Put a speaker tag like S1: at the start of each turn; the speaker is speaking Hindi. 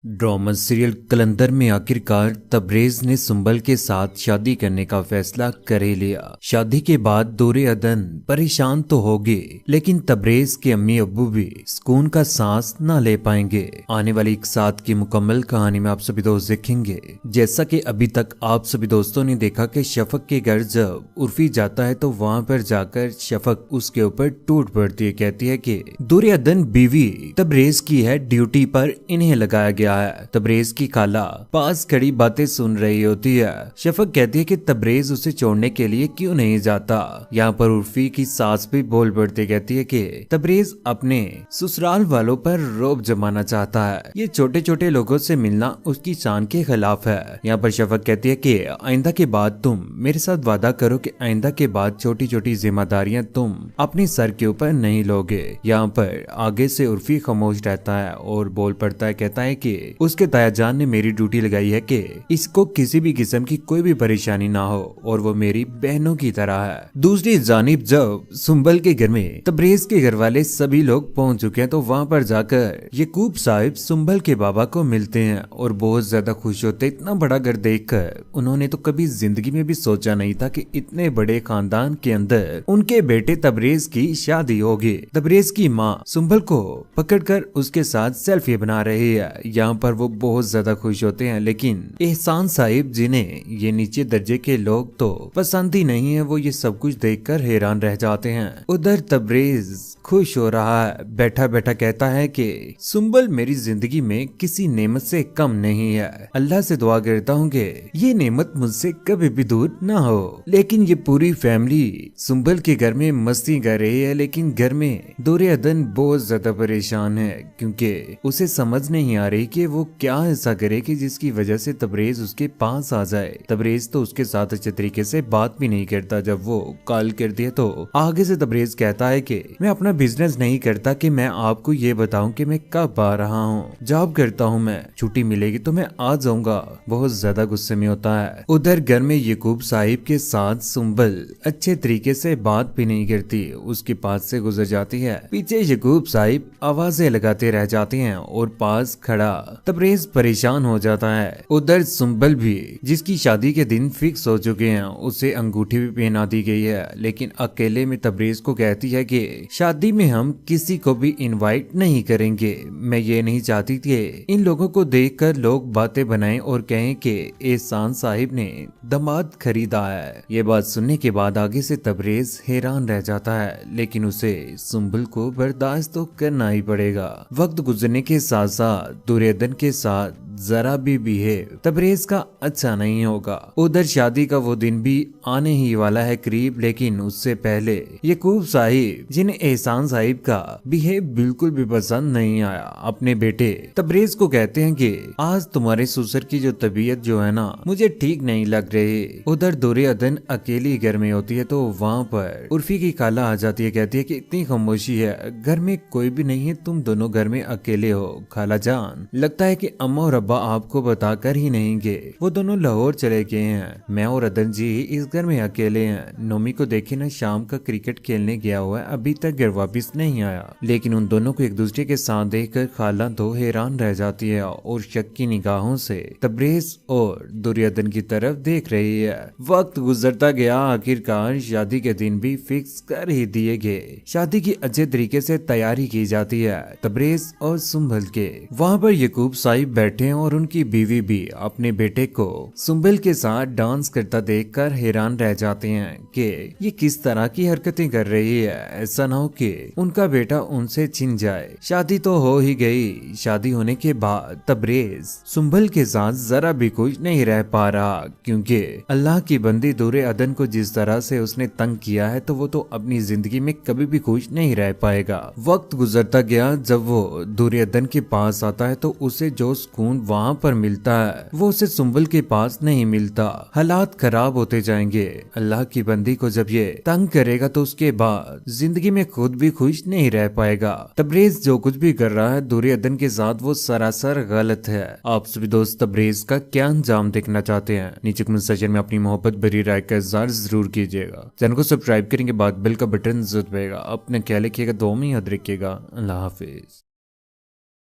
S1: ड्रामा सीरियल कलंदर में आखिरकार तबरेज ने सुंबल के साथ शादी करने का फैसला कर ही लिया। शादी के बाद दूरे अदन परेशान तो होंगे, लेकिन तबरेज के अम्मी अब्बू भी सुकून का सांस ना ले पाएंगे। आने वाली एक साथ की मुकम्मल कहानी में आप सभी दोस्त देखेंगे। जैसा कि अभी तक आप सभी दोस्तों ने देखा कि शफक के घर जब उर्फी जाता है तो वहाँ पर जाकर शफक उसके ऊपर टूट पड़ती है। कहती है कि दूरे अदन बीवी तबरेज की है, ड्यूटी पर इन्हें लगाया गया है। तबरेज की खाला पास खड़ी बातें सुन रही होती है। शफक कहती है कि तबरेज उसे छोड़ने के लिए क्यों नहीं जाता। यहाँ पर उर्फी की सास भी बोल पड़ती, कहती है कि तबरेज अपने ससुराल वालों पर रोब जमाना चाहता है। ये छोटे छोटे लोगों से मिलना उसकी शान के खिलाफ है। यहाँ पर शफक कहती है कि आइंदा के बाद तुम मेरे साथ वादा करो कि आइंदा के बाद छोटी छोटी जिम्मेदारियां तुम अपने सर के ऊपर नहीं लोगे। यहाँ पर आगे से उर्फी खामोश रहता है और बोल पड़ता है, कहता है कि उसके ताया जान ने मेरी ड्यूटी लगाई है कि इसको किसी भी किस्म की कोई भी परेशानी ना हो और वो मेरी बहनों की तरह है। दूसरी जानिब जब सुंबल के घर में तबरेज के घर वाले सभी लोग पहुंच चुके हैं तो वहां पर जाकर यकूब साहिब सुंबल के बाबा को मिलते हैं और बहुत ज्यादा खुश होते। इतना बड़ा घर देखकर उन्होंने तो कभी जिंदगी में भी सोचा नहीं था कि इतने बड़े खानदान के अंदर उनके बेटे तबरेज की शादी होगी। तबरेज की माँ सुंबल को पकड़कर उसके साथ सेल्फी बना रही है। यहाँ पर वो बहुत ज्यादा खुश होते हैं, लेकिन एहसान साहिब जिन्हें ये नीचे दर्जे के लोग तो पसंद ही नहीं है, वो ये सब कुछ देखकर हैरान रह जाते हैं। उधर तबरेज खुश हो रहा है, बैठा बैठा कहता है कि सुंबल मेरी जिंदगी में किसी नेमत से कम नहीं है। अल्लाह से दुआ करता हूँ कि ये नेमत मुझसे कभी भी दूर ना हो। लेकिन ये पूरी फैमिली सुंबल के घर में मस्ती कर रही है, लेकिन घर में दूरे अदन बहुत ज्यादा परेशान है क्योंकि उसे समझ नहीं आ रही कि वो क्या ऐसा करे कि जिसकी वजह से तबरेज उसके पास आ जाए। तबरेज तो उसके साथ अच्छे तरीके से बात भी नहीं करता। जब वो कॉल करती है तो आगे से तबरेज कहता है कि मैं अपना बिजनेस नहीं करता कि मैं आपको ये बताऊं कि मैं कब आ रहा हूँ। जॉब करता हूँ मैं, छुट्टी मिलेगी तो मैं आ जाऊंगा। बहुत ज्यादा गुस्से में होता है। उधर घर में यकूब साहिब के साथ सुंबल अच्छे तरीके से बात भी नहीं करती, उसके पास से गुजर जाती है। पीछे यकूब साहिब आवाजें लगाते रह जाते हैं और पास खड़ा तबरेज परेशान हो जाता है। उधर सुंबल भी, जिसकी शादी के दिन फिक्स हो चुके हैं, उसे अंगूठी भी पहना दी गई है, लेकिन अकेले में तबरेज को कहती है कि शादी में हम किसी को भी इनवाइट नहीं करेंगे। मैं ये नहीं चाहती कि इन लोगों को देखकर लोग बातें बनाएं और कहें कि एहसान साहिब ने दामाद खरीदा है। ये बात सुनने के बाद आगे से तबरेज हैरान रह जाता है, लेकिन उसे सुंबल को बर्दाश्त तो करना ही पड़ेगा। वक्त गुजरने के साथ साथ दुर्योधन के साथ जरा भी बिहेव तबरेज का अच्छा नहीं होगा। उधर शादी का वो दिन भी आने ही वाला है करीब, लेकिन उससे पहले यकूब साहिब, जिन्हें एहसान साहिब का बिहेव बिल्कुल भी पसंद नहीं आया, अपने बेटे तबरेज को कहते हैं कि आज तुम्हारे ससुर की जो तबीयत जो है ना, मुझे ठीक नहीं लग रही। उधर दुर्योधन अकेली घर में होती है तो वहाँ पर उर्फी की खाला आ जाती है, कहती है कि इतनी खामोशी है, घर में कोई भी नहीं है, तुम दोनों घर में अकेले हो। खाला जान, लगता है कि अम्मा और अब्बा आपको बताकर ही नहीं गए, वो दोनों लाहौर चले गए हैं। मैं और अदन जी इस घर में अकेले हैं। नोमी को देखे ना, शाम का क्रिकेट खेलने गया हुआ है, अभी तक घर वापिस नहीं आया। लेकिन उन दोनों को एक दूसरे के साथ देखकर खाला तो हैरान रह जाती है और शक की निगाहों से तबरेज और दुर्योधन की तरफ देख रही है। वक्त गुजरता गया, आखिरकार शादी के दिन भी फिक्स कर ही दिए गए। शादी की अच्छे तरीके से तैयारी की जाती है। तबरेज और सुंबल के वहाँ पर यकूब साहिब बैठे हैं और उनकी बीवी भी अपने बेटे को सुंबल के साथ डांस करता देखकर हैरान रह जाते हैं कि ये किस तरह की हरकतें कर रही है। ऐसा ना हो कि उनका बेटा उनसे छिन जाए। शादी तो हो ही गई। शादी होने के बाद तबरेज सुंबल के साथ जरा भी खुश नहीं रह पा रहा, क्योंकि अल्लाह की बंदी दूरे अदन को जिस तरह से उसने तंग किया है तो वो तो अपनी जिंदगी में कभी भी खुश नहीं रह पाएगा। वक्त गुजरता गया, जब वो दुर्योधन के पास आता है तो उसे जो सुकून वहाँ पर मिलता है वो उसे सुंबल के पास नहीं मिलता। हालात खराब होते जाएंगे। अल्लाह की बंदी को जब ये तंग करेगा तो उसके बाद जिंदगी में खुद भी खुश नहीं रह पाएगा। तबरेज जो कुछ भी कर रहा है दुर्योधन के साथ वो सरासर गलत है। आप सभी दोस्त तबरेज का क्या अंजाम देखना चाहते हैं? नीचे कमेंट सेक्शन में अपनी मोहब्बत भरी राय का इज़हार जरूर कीजिएगा। चैनल को सब्सक्राइब करने के बाद बेल का बटन जरूर दबाइएगा। अपने ख्याल रखिएगा, दुआ में याद रखिएगा। अल्लाह हाफिज।